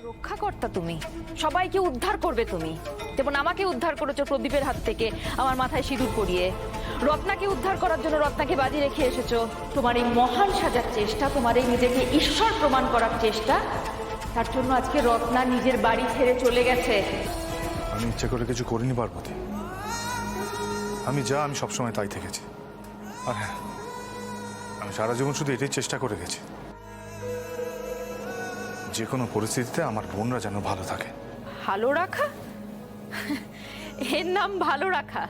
রক্ষাকর্তা তুমি, সবাইকে উদ্ধার করবে তুমি। যেমন আমাকে উদ্ধার করেছো প্রদীপের হাত থেকে, আমার মাথায় সিঁদুর পরিয়ে। রত্নাকে উদ্ধার করার জন্য রত্নাকে বাজি রেখে এসেছো। তোমার এই মহান সাজার চেষ্টা, তোমার এই নিজেকে ঈশ্বর প্রমাণ করার চেষ্টা, তার জন্য আজকে রত্না নিজের বাড়ি ছেড়ে চলে গেছে। আমি ইচ্ছে করে কিছু করিনি পার্বতী। আমি সবসময় তাই থেকেছি। আর হ্যাঁ, আমি সারা জীবন শুধু এটাই চেষ্টা করে গেছি, যে কোনো পরিস্থিতিতে আমার বোনরা যেন ভালো থাকে। ভালো রাখা? এর নাম ভালো রাখা?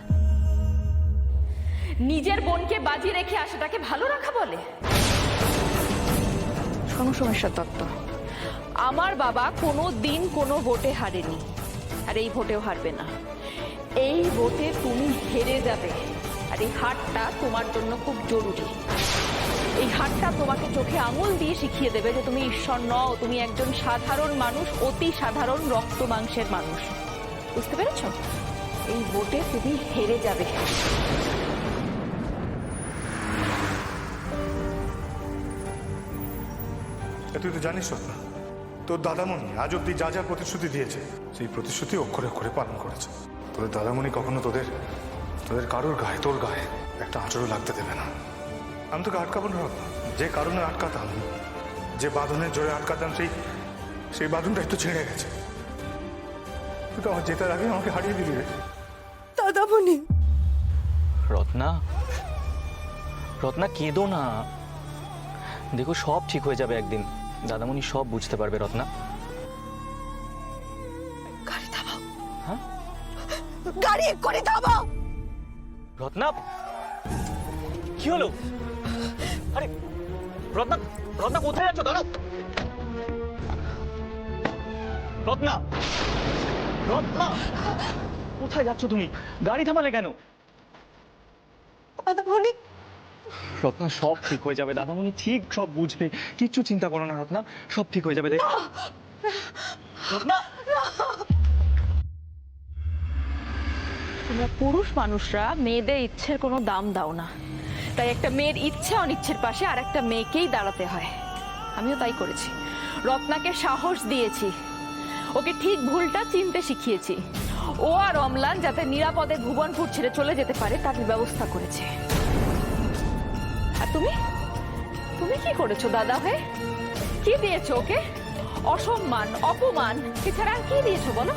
নিজের বোনকে বাজি রেখে আসাটাকে ভালো রাখা বলে? শোনো সোমেশ্বর দত্ত, আমার বাবা কোনো দিন কোনো ভোটে হারেনি, আর এই ভোটেও হারবে না। এই ভোটে তুমি হেরে যাবে, আর এই হারটা তোমার জন্য খুব জরুরি। এই হারটা তোমাকে চোখে আঙুল দিয়ে শিখিয়ে দেবে যে তুমি ঈশ্বর নও, তুমি একজন সাধারণ মানুষ, অতি সাধারণ রক্ত মাংসের মানুষ। বুঝতে পেরেছ? এই ভোটে তুমি হেরে যাবে। তুই তো জানিস না, তোর দাদামণি আজ অব্দি যা যা প্রতিশ্রুতি দিয়েছে, সেই প্রতিশ্রুতি অক্ষরে অক্ষরে পালন করেছে। তোদের দাদামণি কখনো তোদের কারোর গায়ে, তোর গায়ে একটা আঁচড়ও লাগতে দেবে না। আমি তোকে আটকাবো না, যে কারণে আটকাতাম, যে বাঁধনের জোরে আটকাতাম, সেই বাঁধনটাই তো ছেড়ে গেছে। তুই তো আমার জেতার আগে আমাকে হারিয়ে দিলি রে। দাদামণি। রত্না, রত্না কেঁদো না, দেখো সব ঠিক হয়ে যাবে একদিন। দাদামণি সব বুঝতে পারবে। রত্না, গাড়ি থামাও। হ্যাঁ, গাড়ি এক্ষুনি থামাও। রত্না কি হলো? আরে রত্না, রত্না কোথায় যাচ্ছ? দাঁড়াও রত্না, রত্না কোথায় যাচ্ছ তুমি? গাড়ি থামালে কেন? দাদামণি। রত্না সব ঠিক হয়ে যাবে, দাদামণি ঠিক সব বুঝবে, কিচ্ছু চিন্তা করো না রত্না, সব ঠিক হয়ে যাবে। রত্না, তোমরা পুরুষ মানুষরা মেয়েদের ইচ্ছের কোনো দাম দাও না, তাই একটা মেয়ের ইচ্ছে অনিচ্ছের পাশে আর একটা মেয়েকেই দাঁড়াতে হয়। আমিও তাই করেছি। রত্নাকে সাহস দিয়েছি, ওকে ঠিক ভুলটা চিনতে শিখিয়েছি। ও আর অম্লান যাতে নিরাপদে ভুবনপুর ছেড়ে চলে যেতে পারে তার ব্যবস্থা করেছে। আর তুমি তুমি কি করেছো দাদা হয়ে? কি দিয়েছো ওকে? অসম্মান, অপমান, এছাড়া আর কি দিয়েছো বলো?